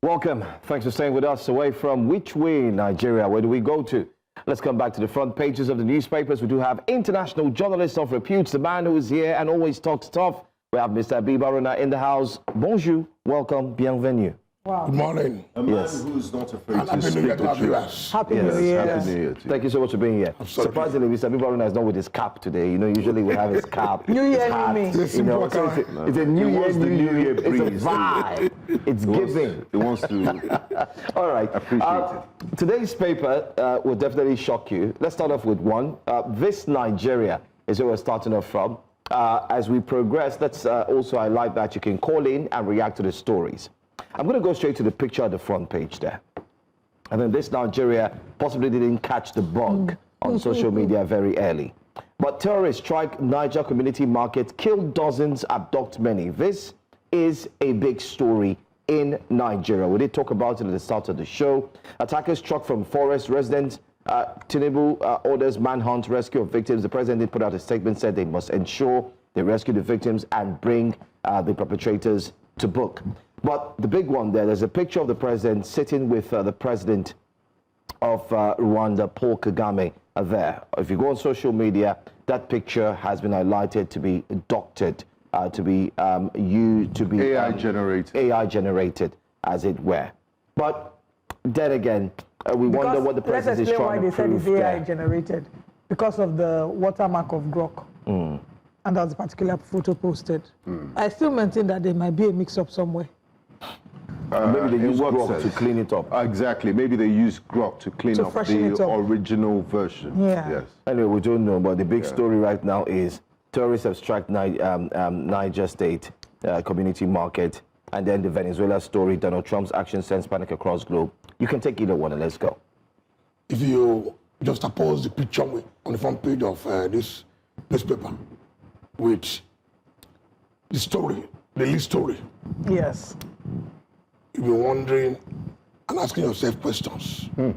Welcome. Thanks for staying with us. Away from which way, Nigeria? Where do we go to? Let's come back to the front pages of the newspapers. We do have international journalists of repute, the man who is here and always talks tough. We have Mr. Habib Aruna in the house. Bonjour, welcome, bienvenue. Wow. Good morning. A man who's not afraid to speak the truth. Happy New Year. Happy New Year to you. Thank you so much for being here. Absolutely. Surprisingly, Mr. Habib Aruna is not with his cap today. You know, usually we have his cap. New Year, his hat, new me. You know, so it's a new year, new you. It's a vibe. It's giving. He wants to All right. appreciate it. Today's paper will definitely shock you. Let's start off with one. This Nigeria is where we're starting off from. As we progress, let's also highlight that you can call in and react to the stories. I'm going to go straight to the picture at the front page there. And then this Nigeria possibly didn't catch the bug on social media very early. But terrorists strike Niger community market, kill dozens, abduct many. This is a big story in Nigeria. We did talk about it at the start of the show. Attackers struck from forest residents. Tinubu orders manhunt, rescue of victims. The president did put out a statement, said they must ensure they rescue the victims and bring the perpetrators to book. But the big one there's a picture of the president sitting with the president of Rwanda, Paul Kagame, there. If you go on social media, that picture has been highlighted to be doctored, to be AI generated. AI generated, as it were. But then again, we wonder what the president is trying to prove. Let's explain why they said it's AI generated. Because of the watermark of Grok. And that was a particular photo posted. I still maintain that there might be a mix-up somewhere. Maybe they use Grok to clean it up. Exactly. Maybe they use Grok to clean up the original version. Yeah. Yes. Anyway, we don't know, but the big story right now is terrorists have struck Niger State community market, and then the Venezuela story, Donald Trump's action sends panic across globe. You can take either one and let's go. If you just oppose the picture on the front page of this newspaper with the story, the lead story. Yes. You'll be wondering and asking yourself questions. The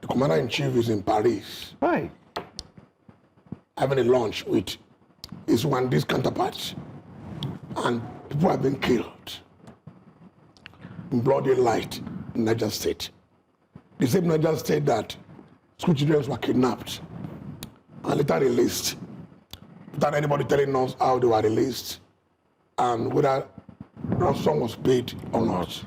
commander-in-chief is in Paris. Right. Having a lunch with his Rwandese counterparts. And people have been killed in bloody light in Niger State. The same Niger State that school children were kidnapped and later released without anybody telling us how they were released and whether ransom was paid or not.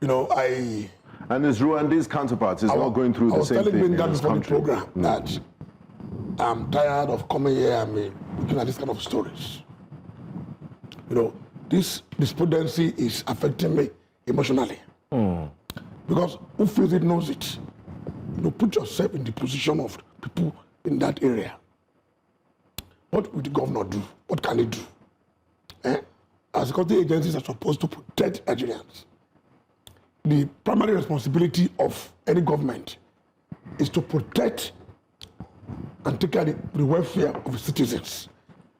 You know, And his Rwandese counterparts is not going through the same thing. I was telling Ben in his before the country. program that I'm tired of coming here and looking at this kind of stories. You know, this despondency is affecting me emotionally. Because who feels it knows it. You know, put yourself in the position of people in that area. What will the governor do? What can he do? As security agencies are supposed to protect Nigerians. The primary responsibility of any government is to protect and take care of the welfare of the citizens.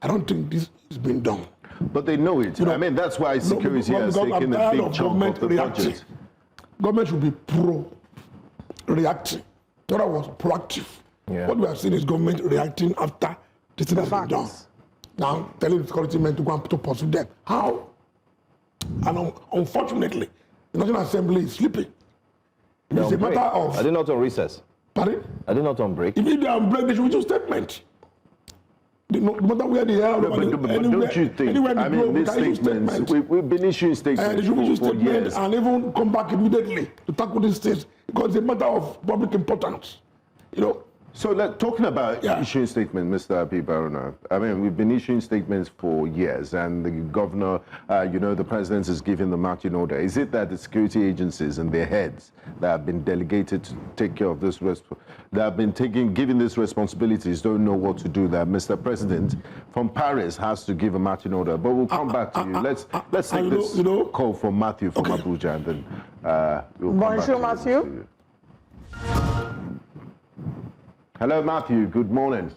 I don't think this is being done. But they know it. You know, I mean, that's why security has taken a big chunk of the budget. Government should be pro-reacting. The other was proactive. Yeah. What we have seen is government reacting after this thing has been done. Now telling the security men to go and to pursue them. How? And unfortunately, the National Assembly is sleeping. It's a matter of... Are they not on recess? Pardon? Are they not on break? If they are on break, they should issue a statement. No matter where they are, But don't you think, I mean, these statements, we've been issuing statements they should issue for statement years. and even come back immediately to tackle these things because it's a matter of public importance. You know. So talking about issuing statements, Mr. Habib Aruna, I mean, we've been issuing statements for years, and the governor, you know, the president is giving the marching order. Is it that the security agencies and their heads that have been delegated to take care of this, that have been giving these responsibilities, don't know what to do? That Mr. President from Paris has to give a marching order. But we'll come back to you. Let's take this call from Matthew from Abuja, and then we'll come back to you. Matthew. Hello, Matthew. Good morning.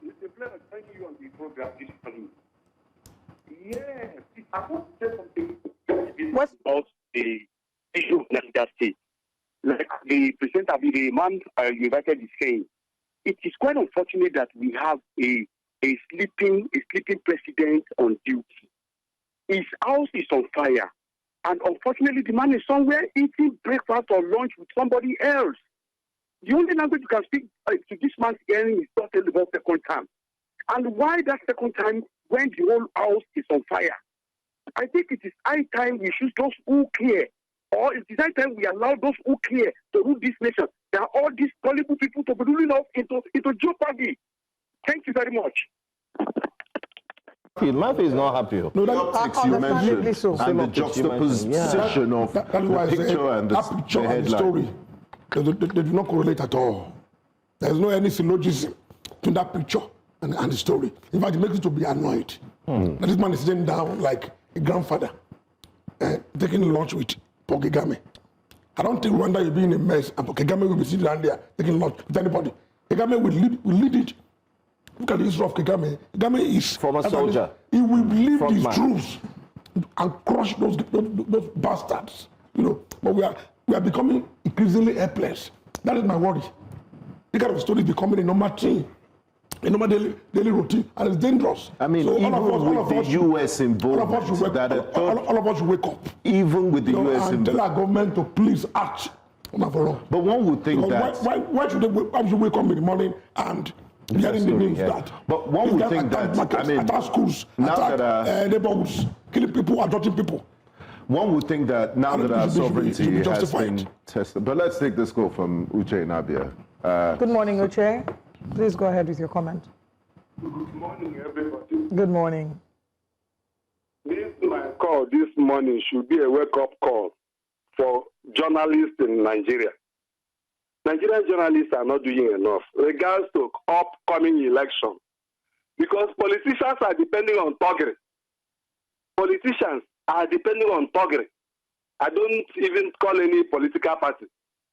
Mr. Blair, thank you on the program this morning. Yes, I want to say something about the issue of Niger State. Like the presenter, the man you invited is saying, it is quite unfortunate that we have a sleeping president on duty. His house is on fire. And unfortunately, the man is somewhere eating breakfast or lunch with somebody else. The only language you can speak to this man's hearing is just about second time. And why that second time when the whole house is on fire? I think it is high time we choose those who care. Or it is high time we allow those who care to rule this nation. There are all these gullible people to be ruling us into jeopardy. Thank you very much. Matthew is not happy. No, the optics you mentioned so. and the juxtaposition of That's the why I picture say and that picture the and the headline. story, they do not correlate at all. There's no any syllogism to that picture and the story. In fact, it makes you to be annoyed. That this man is sitting down like a grandfather, taking lunch with Kagame. I don't think Rwanda will be in a mess and Kagame will be sitting down there taking lunch with anybody. Kagame will lead it. Look at the history of Kagame. Kagame is former soldier. He will lead Front his man. troops and crush those bastards. You know, but we are becoming increasingly helpless. That is my worry. The kind of story is becoming a normal thing, a normal daily routine, and it's dangerous. I mean, so even with the US involvement, all of us should wake up. even with the US and tell involvement. our government to please act. But one would think that. Why should we wake up in the morning and hearing the news that? But one would think that. Markets, I mean, attack schools, now attack that neighborhoods, killing people, adopting people. one would think that now that our It should be sovereignty has justified. been tested. But let's take this call from Uche Nabia. Good morning, Uche. Please go ahead with your comment. Good morning, everybody. Good morning. This my call this morning should be a wake-up call for journalists in Nigeria. Nigerian journalists are not doing enough regards to upcoming election because politicians are depending on thuggery. Politicians are depending on thuggery. I don't even call any political party.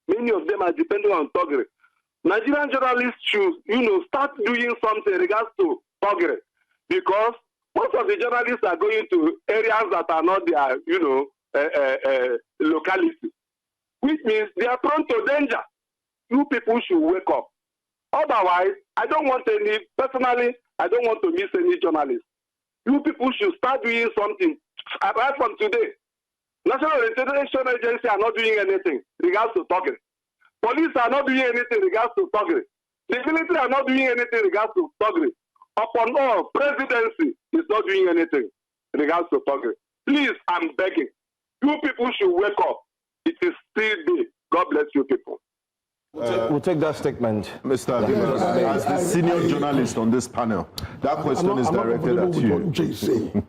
Many of them are depending on thuggery. Nigerian journalists should, start doing something in regards to thuggery because most of the journalists are going to areas that are not their, locality, which means they are prone to danger. You people should wake up. Otherwise, I don't want to miss any journalist. You people should start doing something. Apart from today, National Orientation Agency are not doing anything in regards to thuggery. Police are not doing anything in regards to thuggery. The military are not doing anything in regards to thuggery. Upon all, presidency is not doing anything in regards to thuggery. Please, I'm begging. You people should wake up. It is still day. God bless you people. We'll take that statement. Mr. Habib, as the senior journalist on this panel, that question is directed at you. What Uche is saying.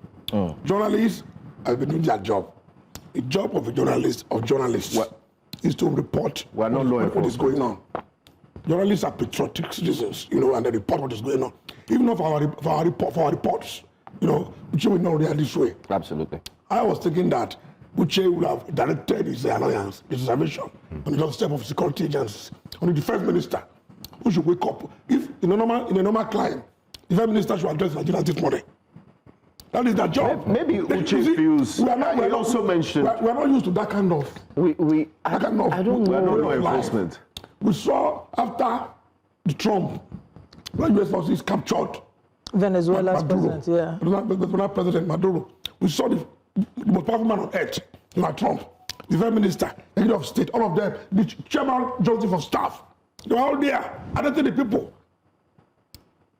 Journalists have been doing their job. The job of a journalist or journalists is to report We're not law what is going on. Journalists are patriotic citizens, and they report what is going on. Even for our reports, Uche will not react this way. Absolutely. I was thinking that Uche would have directed his alliance, his intervention on the step of security agencies, on the defense minister, who should wake up. If in a normal climate, the defense minister should address Nigeria this morning. That is their job. Maybe Uche feels. He also mentioned. We are not used to that kind of. I don't know. We're not law enforcement. We saw after the Trump, when U.S. forces captured Venezuela's president, yeah. Venezuela President Maduro. We saw the most powerful man on earth, Donald Trump, the Prime Minister, the head of state, all of them, the chairman, Joseph of staff. They were all there, arresting the people.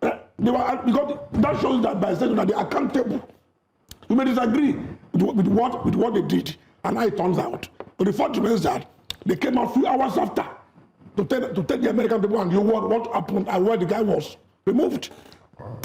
Because that shows that by saying that they are accountable. You may disagree with what they did and how it turns out. But the fact remains that they came out a few hours after to tell the American people and the world what happened and where the guy was removed.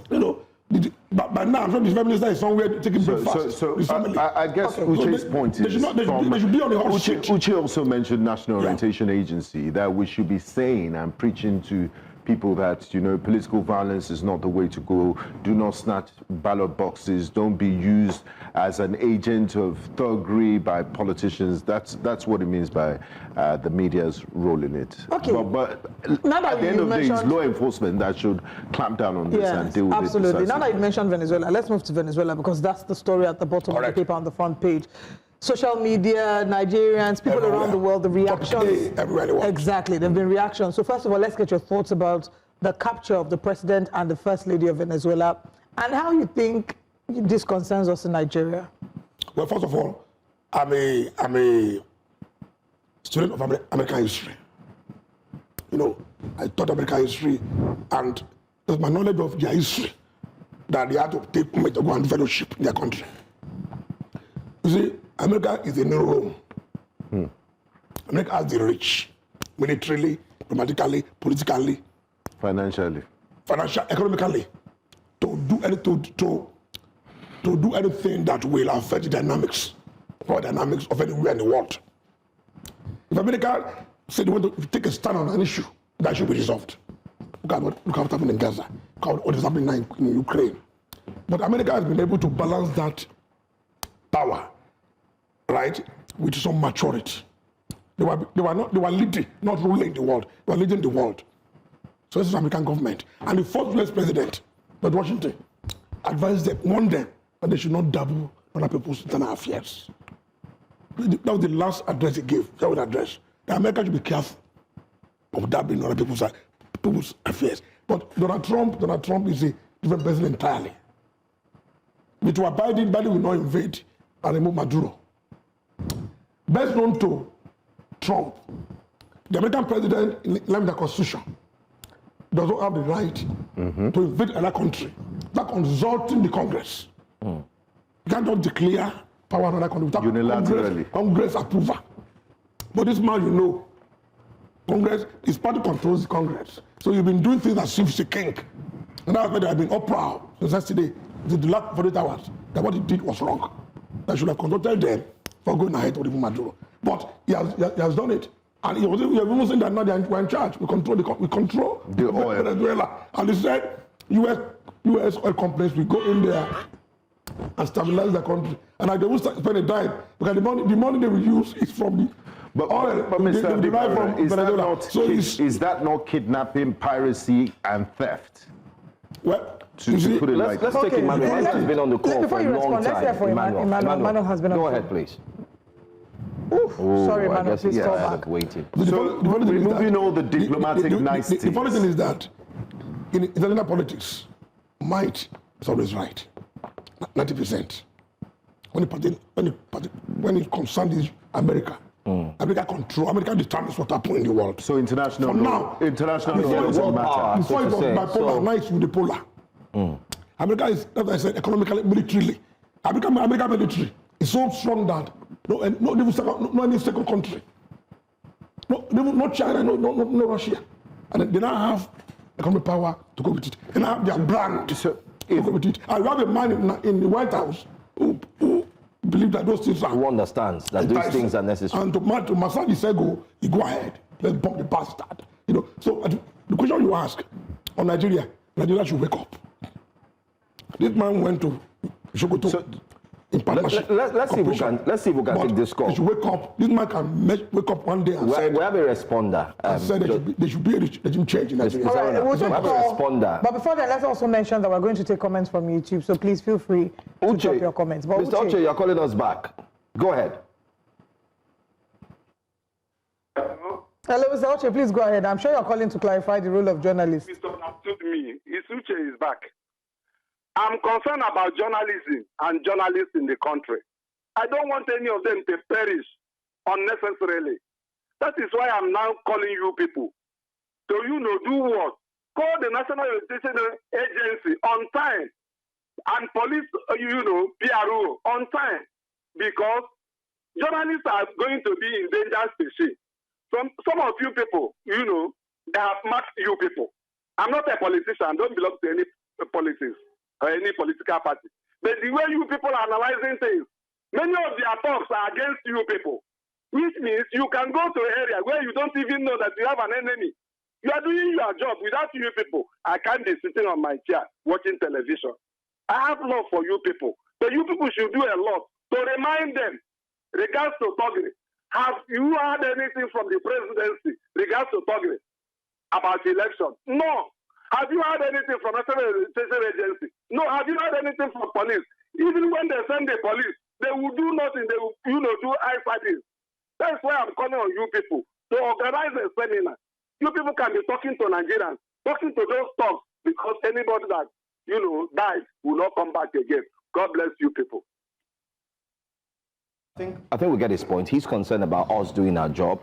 But by now, I'm sure the Prime Minister is somewhere taking breakfast. I guess Uche's point is they should be on the hot seat. Uche also mentioned National Orientation Agency, that we should be saying and preaching to people that, political violence is not the way to go. Do not snatch ballot boxes. Don't be used as an agent of thuggery by politicians. That's what it means by the media's role in it. Okay. But at the end of the day, it's law enforcement that should clamp down on this and deal with it. Absolutely. Now that you mentioned Venezuela, let's move to Venezuela because that's the story at the bottom of the paper on the front page. Social media, Nigerians, people around the world, the reactions. Exactly, there have been reactions. So first of all, let's get your thoughts about the capture of the president and the first lady of Venezuela and how you think this concerns us in Nigeria. Well, first of all, I'm a student of American history. You know, I taught American history, and there's my knowledge of their history that they had to take to go and fellowship in their country. You see, America is a new Rome. America has the rich, militarily, diplomatically, politically, financially, economically, to do anything that will affect the dynamics of anywhere in the world. If America said they want to take a stand on an issue, that should be resolved. Look at what's happening in Gaza. Look at what is happening now in Ukraine. But America has been able to balance that power, right, with some maturity. They were leading, not ruling the world. They were leading the world. So this is the American government. And the first US president, George Washington, advised them, warned them that they should not dabble in other people's internal affairs. That was the last address he gave. That was the address. That America should be careful of dabbling in other people's affairs. But Donald Trump is a different person entirely. But to Biden will not invade and remove Maduro. Best known to Trump, the American president, in line with the Constitution, does not have the right to invade another country without consulting the Congress. You can't just declare power in another country without unilaterally. Congress approval. But this man, you know, Congress, his party controls the Congress. So you've been doing things as if he's a king. And that's why they have been up proud since yesterday, the last 48 hours, that what he did was wrong. They should have consulted them for going ahead with Maduro. But he has done it. And he was even saying that now we're in charge. We control the oil. Venezuela. And he said, US oil companies will go in there and stabilize the country. And they will spend a dime because the money they will use is from the oil. But Mr. Derived from Venezuela. Is that not kidnapping, piracy, and theft? Well, to put it like let's take Emmanuel. Emmanuel has been on the call for a long time. Emmanuel has been on the call. Go ahead, please. Sorry, Emmanuel, please call back. Waiting. So, removing all the diplomatic niceties. The funny thing is that in international politics, might is always right. 90%. When it concerns America, America determines what happens in the world. So international law doesn't matter. Before it was bipolar, now it's unipolar. America is, as I said, economically, militarily. American military is so strong that no any second country, no China, no Russia, and they now have economic power to go with it. They now have their brand to go with it. And you have a man in the White House who believe that those things are. Who understands that these things are necessary. And to massage his ego, you go ahead, let's bump the bastard. You know. So the question you ask on Nigeria should wake up. This man went to Sokoto in partnership. Let's see if we can take this call. He should wake up. This man can wake up one day and say. We have a responder. Said there should be a regime change in Nigeria. All right, we have a responder. But before that, let's also mention that we're going to take comments from YouTube. So please feel free to drop your comments. But Mr. Uche, you're calling us back. Go ahead. Hello, Mr. Uche, please go ahead. I'm sure you're calling to clarify the role of journalists. Misunderstood me. Uche is back. I'm concerned about journalism and journalists in the country. I don't want any of them to perish unnecessarily. That is why I'm now calling you people to, do what? Call the National Education Agency on time and police, PRO on time, because journalists are going to be in danger species. Some of you people, they have marked you people. I'm not a politician. I don't belong to any politics or any political party. But the way you people are analyzing things, many of their talks are against you people, which means you can go to an area where you don't even know that you have an enemy. You are doing your job. Without you people, I can't be sitting on my chair watching television. I have love for you people. But you people should do a lot to remind them, regards to Togri. Have you heard anything from the presidency regards to Togri about the election? No. Have you heard anything from National Education Agency? No. Have you heard anything from police? Even when they send the police, they will do nothing. They will, do eye fighting. That's why I'm calling on you people to organize a seminar. You people can be talking to Nigerians, talking to those talks, because anybody that, dies will not come back again. God bless you people. I think we get his point. He's concerned about us doing our job.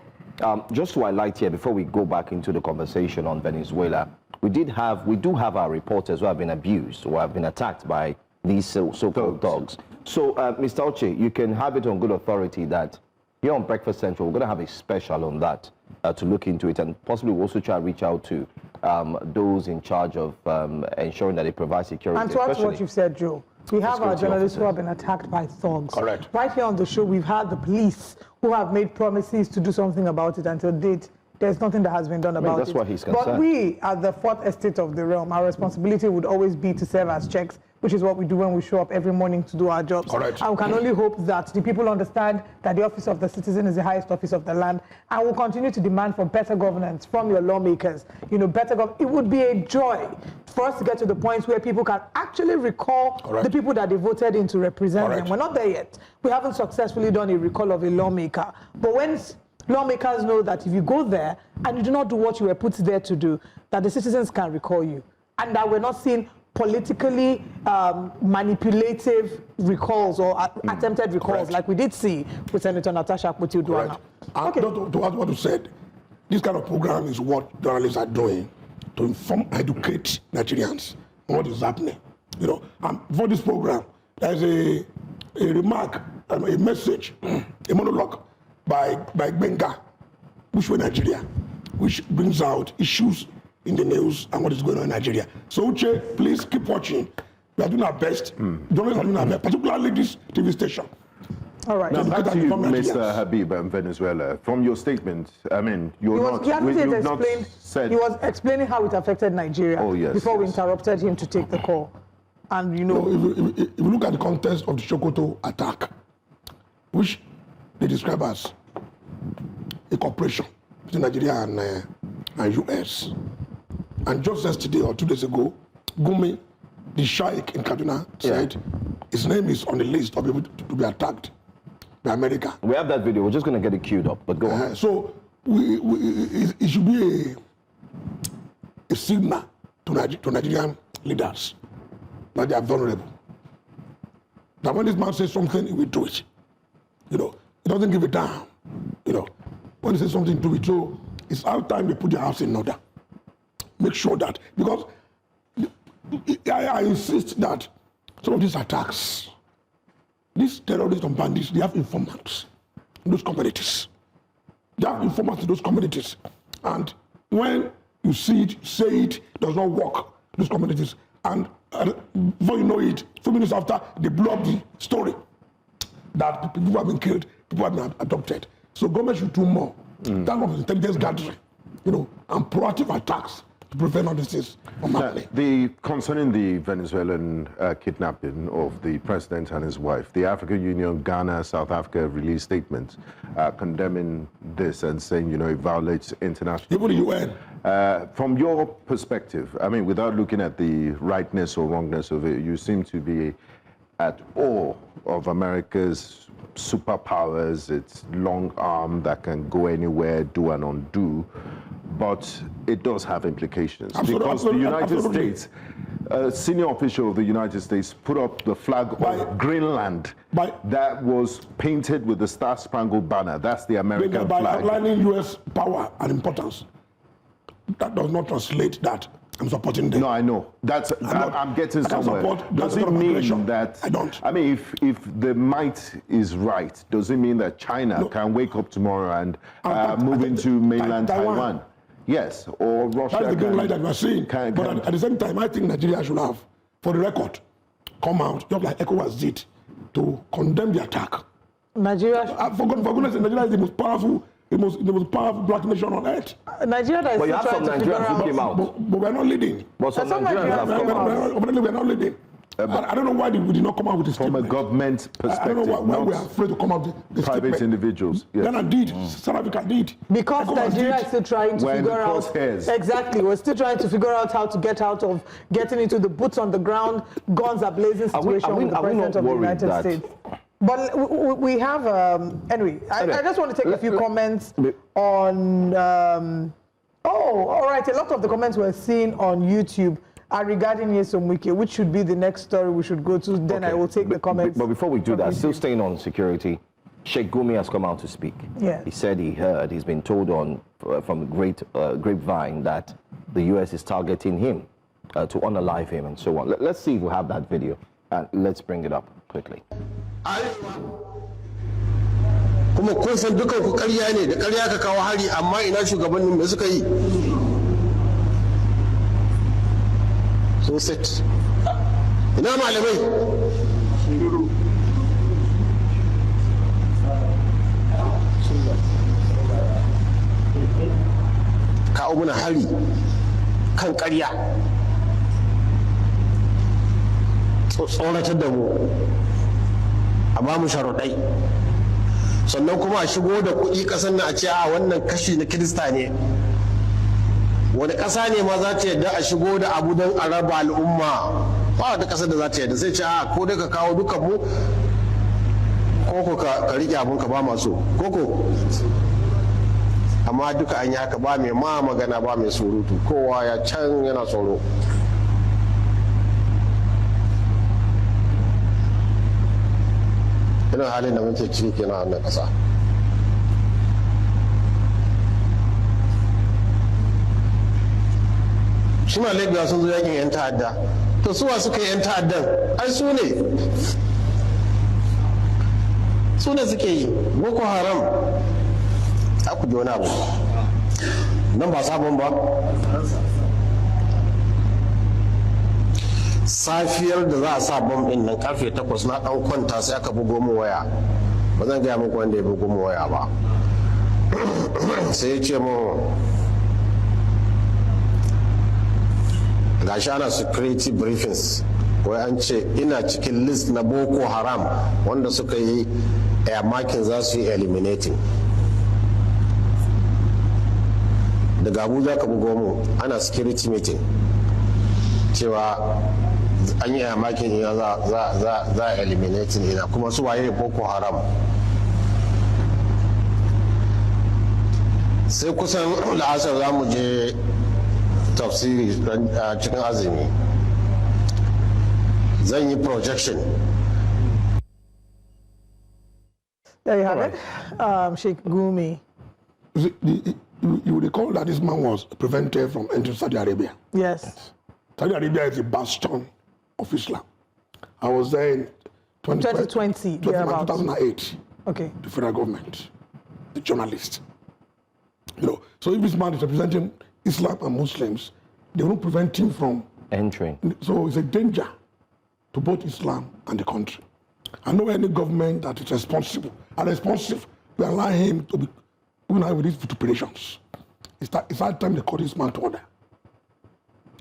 Just to highlight here, before we go back into the conversation on Venezuela, we do have our reporters who have been abused or have been attacked by these so-called dogs. So, Mr. Oche, you can have it on good authority that here on Breakfast Central, we're going to have a special on that to look into it, and possibly we'll also try to reach out to those in charge of ensuring that they provide security. And to add to what you've said, Joe, we have our journalists who have been attacked by thugs. Correct. Right here on the show, we've had the police who have made promises to do something about it. Until date, there's nothing that has been done about it. That's why he's concerned. But we, at the fourth estate of the realm, our responsibility would always be to serve as checks, which is what we do when we show up every morning to do our jobs. Correct. And we can only hope that the people understand that the office of the citizen is the highest office of the land, and will continue to demand for better governance from your lawmakers. You know, better governance. It would be a joy for us to get to the point where people can actually recall the people that they voted in to represent them. We're not there yet. We haven't successfully done a recall of a lawmaker. But when lawmakers know that if you go there and you do not do what you were put there to do, that the citizens can recall you, and that we're not seeing politically manipulative recalls or attempted recalls like we did see with Senator Natasha Akpoti-Uduaghan. Okay. To add what you said, this kind of program is what journalists are doing to inform, educate Nigerians on what is happening. You know, for this program, there's a remark, a message, a monologue by Benga, Which Way Nigeria, which brings out issues in the news and what is going on in Nigeria. So Uche, please keep watching. We are doing our best. Journalists are doing our best, particularly this TV station. All right. Now back to you, Mr. Habib and Venezuela. From your statement, I mean, you've not said... He was explaining how it affected Nigeria before we interrupted him to take the call. And you know... No, if you look at the context of the Sokoto attack, which they describe as a cooperation between Nigeria and US. And just yesterday or 2 days ago, Gumi, the Sheikh in Kaduna, said his name is on the list of people to be attacked by America. We have that video. We're just going to get it queued up, but go on. So it should be a signal to Nigerian leaders that they are vulnerable. That when this man says something, he will do it. You know, he doesn't give it down. You know, when he says something, do it. So it's our time they put their house in order. Make sure that, because I insist that some of these attacks, these terrorists and bandits, they have informants in those communities. They have informants in those communities. And when you see it, say it, does not work, those communities, and before you know it, 2 minutes after, they blow up the story that people have been killed, people have been adopted. So government should do more. That's not intelligence gathering, you know, and proactive attacks to prevent all these things from happening. Concerning the Venezuelan kidnapping of the president and his wife, the African Union, Ghana, South Africa released statements condemning this and saying, you know, it violates international... Even the UN. From your perspective, I mean, without looking at the rightness or wrongness of it, you seem to be at awe of America's superpowers, its long arm that can go anywhere, do and undo, but it does have implications. Because the United States, a senior official of the United States put up the flag of Greenland that was painted with the Star-Spangled Banner. That's the American flag. By outlining U.S. power and importance, that does not translate that I'm supporting them. No, I know. I'm getting somewhere. Does it mean that... I don't. I mean, if the might is right, does it mean that China can wake up tomorrow and move into mainland Taiwan? Yes, or Russia. That's the green light that we're seeing. But at the same time, I think Nigeria should have, for the record, come out, just like ECOWAS did, to condemn the attack. Nigeria... For goodness sake, Nigeria is the most powerful... the most powerful black nation on earth. Nigeria is still trying to figure out. But we're not leading. But some Nigerians have come out. We're not leading. I don't know why we did not come out with this statement. From a government perspective, I don't know why we are afraid to come out with this private statement. individuals. Yes. Ghana did. South Africa did. Because Nigeria is still trying to figure out. Exactly. We're still trying to figure out how to get out of getting into the boots on the ground, guns are blazing situation with the President of the United States. But we have, anyway, I just want to take a few comments on, all right, a lot of the comments we're seeing on YouTube are regarding Nyesom Wike, which should be the next story we should go to. Then I will take the comments. But before we do that, still staying on security, Sheikh Gumi has come out to speak. Yeah. He said he's been told from grapevine that the US is targeting him to unalive him and so on. Let's see if we have that video and let's bring it up quickly. Kuma kun san dukan ku ƙarya ne da ƙarya ka kawo hari amma ina shugabannin me suka yi so set ina malamai kawo muna hari kan ƙarya tsoratar da mu a ba mu sharuɗai sannan kuma a shigo da kuɗi ƙasar na a ce a wannan kashi na kirista ne wani ƙasa ne ma za ta yadda a shigo da abu don a raba al'umma ba wata ƙasar da za ta yadda sai ce a ko dai ka kawo dukan mu ko ka riƙe abun ka ba masu koko amma duka an yi haka ba mai ma magana ba mai surutu kowa ya can yana tsoro irin halin da muke ciki kenan a wannan ƙasa shi ma lagos sun zo yakin 'yan ta'adda to suwa suka yi 'yan ta'addan ai su ne suke yi boko haram aku ji wani abu nan ba sabon ba safiyar da za a sa bom din nan karfe 8 na dan kwanta sai aka bugo mu waya ba zan gaya muku wanda ya bugo mu waya ba sai ya ce mu gashi ana security briefings wai an ce ina cikin list na boko haram wanda suka yi air marking za su yi eliminating daga abuja ka bugo mu ana security meeting cewa an yi makin ina za a eliminating ina kuma su waye boko haram sai kusan la'asar za mu je tafsiri cikin azumi zan yi projection. There you have it. Sheikh Gumi. You recall that this man was prevented from entering Saudi Arabia. Yes. Saudi Arabia is a bastion of Islam. I was there in 2008. Okay. The federal government, the journalist. So if this man is representing Islam and Muslims, they won't prevent him from entering. So it's a danger to both Islam and the country. I know any government that is responsible and responsive will allow him to be with these vituperations. It's hard time they call this man to order.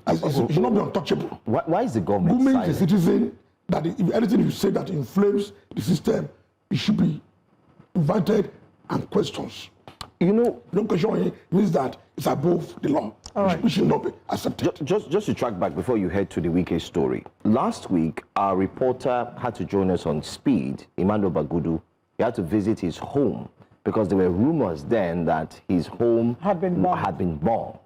It should not be untouchable. Why is the government silent? Government is a citizen that if anything you say that inflames the system, it should be invited and questions. No question means that it's above the law. We should not be accepted. Just to track back before you head to the weekend story. Last week, our reporter had to join us on speed, Emmanuel Bagudu. He had to visit his home because there were rumors then that his home had been bombed.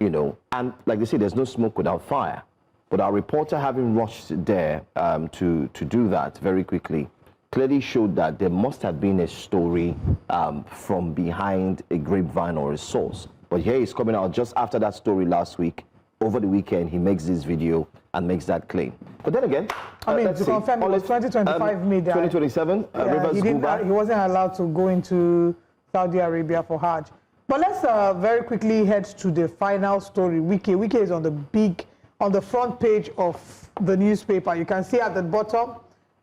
And like they say, there's no smoke without fire. But our reporter, having rushed there to do that very quickly, clearly showed that there must have been a story from behind a grapevine or a source. But here he's coming out just after that story last week. Over the weekend, he makes this video and makes that claim. But then again, to confirm, it was 2025 media. 2027, he wasn't allowed to go into Saudi Arabia for Hajj. But let's very quickly head to the final story. Wike is on the front page of the newspaper. You can see at the bottom,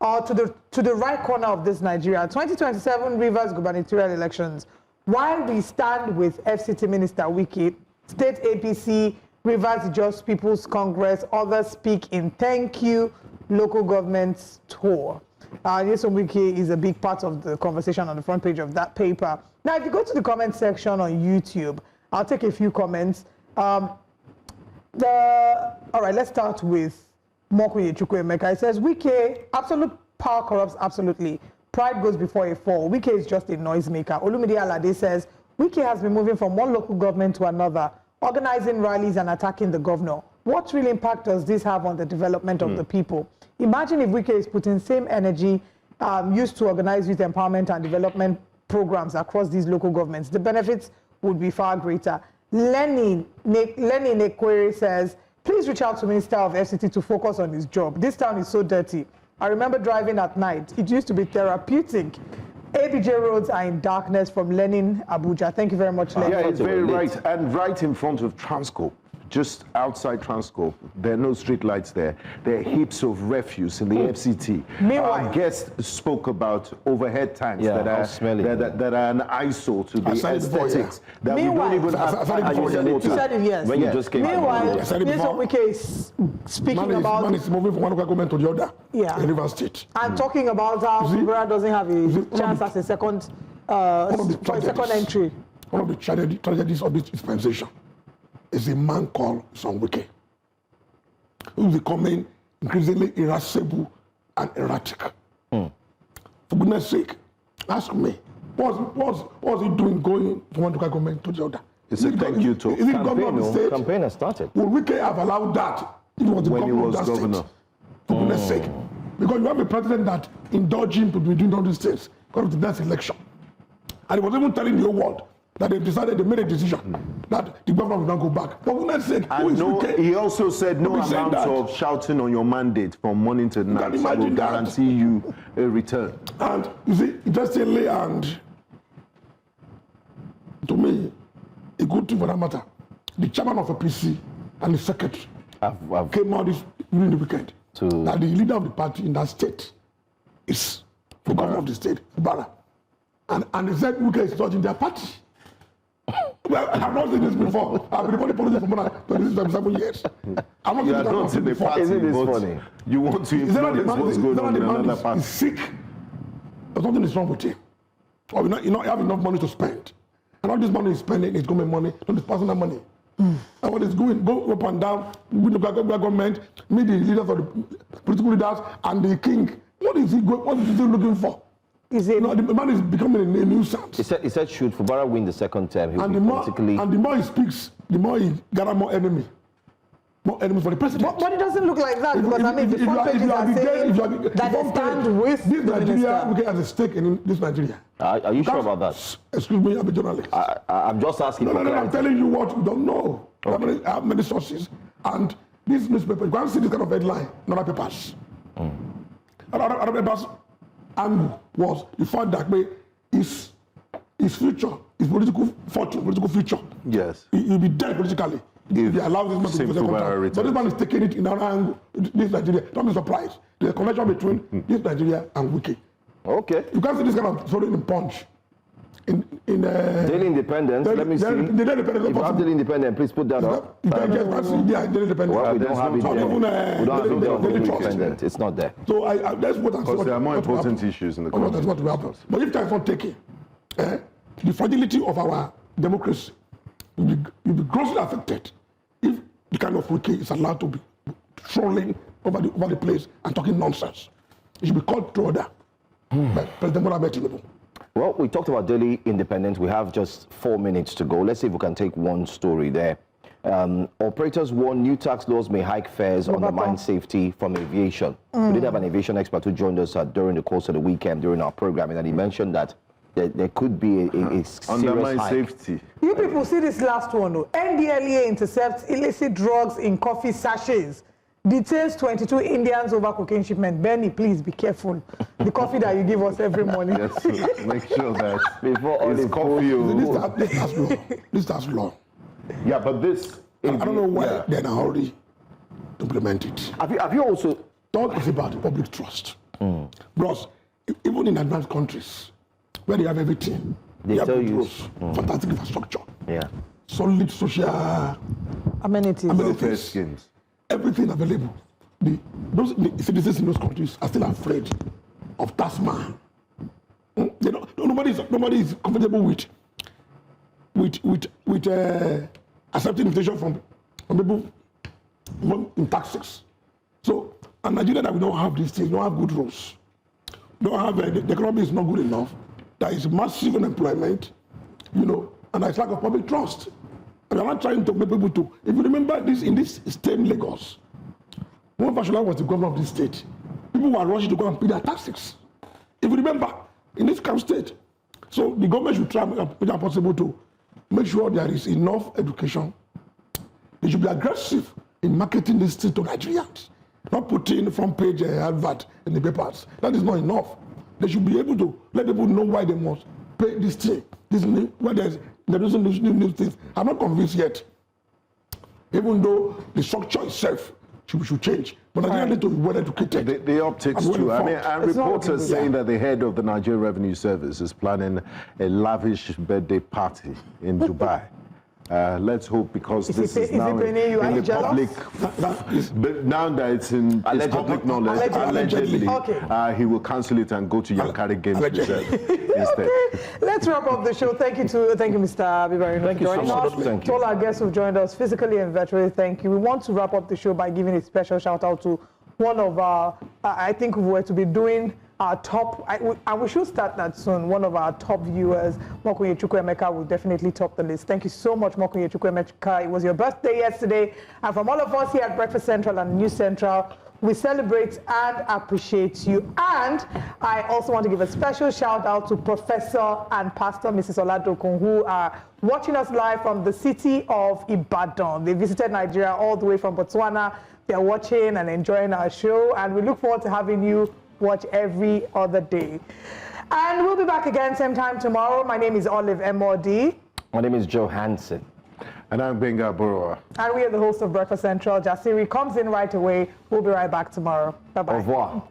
to the right corner of this Nigeria, 2027 Rivers gubernatorial elections. While we stand with FCT Minister Wike, State APC, Rivers Just People's Congress, others speak in thank you local government's tour. Nyesom Wike is a big part of the conversation on the front page of that paper. Now, if you go to the comment section on YouTube, I'll take a few comments. All right, let's start with Mokuye Chukwuemeka. It says, Wike, absolute power corrupts absolutely. Pride goes before a fall. Wike is just a noisemaker. Olumide Alade says, Wike has been moving from one local government to another, organizing rallies and attacking the governor. What real impact does this have on the development of the people? Imagine if Wike is putting same energy used to organize youth empowerment and development programs across these local governments, the benefits would be far greater. Lenny Nekwere says, please reach out to Minister of FCT to focus on his job. This town is so dirty. I remember driving at night. It used to be therapeutic. ABJ roads are in darkness from Lenin, Abuja. Thank you very much, Lenny. Yeah, it's very right. And right in front of Transcorp, just outside Transcorp, there are no street lights there. There are heaps of refuse in the FCT. Meanwhile, our guest spoke about overhead tanks that are an eyesore to the aesthetics. That meanwhile, we don't even have. You said it, yes. When you just came meanwhile, Wike is speaking about... Man is moving from one government to the other in River State. And talking about how Kubra doesn't have a chance as a second entry. One of the tragedies of this dispensation is a man called Son Wike, who is becoming increasingly irascible and erratic. For goodness sake, ask me, what's he doing going from one local government to the other? It's a thank you to is it governor of the state? Campaign has started. Would Wike have allowed that if he was the governor of that state? For goodness sake. Because you have a president that indulged him to be doing all these things because of the next election. And he was even telling the whole world that they made a decision that the government will not go back. For goodness sake, who is Wike? He also said no amount of shouting on your mandate from morning to night will guarantee you a return. And you see, interestingly, and to me, a good thing for that matter, the chairman of the PC and the secretary came out during the weekend that the leader of the party in that state is the governor of the state, Bara. And they said Wike is not in their party. Well, I've not seen this before. I've been in politics for more than 27 years. I've not seen this before. Isn't this funny? You want to influence what's going on in another party. He's sick, but something is wrong with him. Or you have enough money to spend. And all this money he's spending is government money, not his personal money. And what is going, go up and down, with the government, meet the leaders of the political leaders and the king. What is he looking for? The man is becoming a nuisance. He said should Fubara win the second term, he will and the more he speaks, the more he gathers more enemies for the president. But it doesn't look like that, because I mean, the front pages are saying that they stand with this the Nigeria, minister. we has a stake in this Nigeria. Are you sure about that? Excuse me, I'm a journalist. I'm just asking. No, I'm telling you what you don't know. Okay. I have many sources. And this newspaper, you can't see this kind of headline in other papers. Other papers angle was the fact that his future, his political fortune, political future. Yes. He'll be dead politically if they allow this man to go second. But this man is taking it in another angle. This Nigeria. Don't be surprised. There's a connection between this Nigeria and Wike. Okay. You can't see this kind of story in Punch. Daily Independent, let me see. The Daily Independent. If you have Daily Independent, please put that up. You can just see Daily Independent. Well, we don't have it there. We don't have it there on Daily Trust. Independent. It's not there. So that's what I'm saying. Because there are more important issues in the country. That's what will happen. But if time is not taken, the fragility of our democracy will be grossly affected if the kind of Wike is allowed to be trolling over the place and talking nonsense. It should be called to order by President Bola Ahmed Tinubu. Well, we talked about Daily Independent. We have just 4 minutes to go. Let's see if we can take one story there. Operators warn new tax laws may hike fares on the mine safety from aviation. We did have an aviation expert who joined us during the course of the weekend during our programming, and he mentioned that there could be a serious hike. Safety. You people see this last one, though. NDLEA intercepts illicit drugs in coffee sachets. Detains 22 Indians over cocaine shipment. Benny, please be careful. The coffee that you give us every morning. Yes, make sure that before all it's the coffee. This starts law. Yeah, but this. I don't know why they're in a hurry to implement it. Have you also Talk is about public trust. Because even in advanced countries where they have everything, they have tell good you roads, fantastic infrastructure, solid social amenities. Schemes. Everything available. Those citizens in those countries are still afraid of tax man. Nobody is comfortable with accepting invitation from people in taxes. So, in Nigeria, that we don't have these things, we don't have good rules. Don't have the economy is not good enough. There is massive unemployment, and there's lack of public trust. And we're not trying to make people to. If you remember this, in this state, Lagos, when Fashola was the governor of this state, people were rushing to go and pay their taxes. If you remember, in this kind of state, so the government should try when possible to make sure there is enough education. They should be aggressive in marketing this thing to Nigerians, not putting front page advert in the papers. That is not enough. They should be able to let people know why they must pay this thing. Why there isn't new things. I'm not convinced yet. Even though the structure itself should change. But Nigerians need to be well educated. The optics too. I mean, and reporters saying that the head of the Nigerian Revenue Service is planning a lavish birthday party in Dubai. Let's hope, because this is now in the public. But now that it's in public knowledge, allegedly, okay. He will cancel it and go to Yankari Games Reserve instead. Okay. Let's wrap up the show. Thank you, Mr. Habib Aruna, for joining us. Thank you. To all our guests who've joined us physically and virtually, thank you. We want to wrap up the show by giving a special shout out to one of our, I think we were to be doing our top, and we should start that soon, one of our top viewers, Mokunye Chukwuemeka, will definitely top the list. Thank you so much, Mokunye Chukwuemeka. It was your birthday yesterday, and from all of us here at Breakfast Central and News Central, we celebrate and appreciate you. And I also want to give a special shout out to Professor and Pastor Mrs. Oladokun, who are watching us live from the city of Ibadan. They visited Nigeria all the way from Botswana. They're watching and enjoying our show, and we look forward to having you watch every other day. And we'll be back again same time tomorrow. My name is Olive M.O.D. My name is Joe Hansen. And I'm Benga Borowa. And we are the host of Breakfast Central. Jasiri comes in right away. We'll be right back tomorrow. Bye-bye. Au revoir.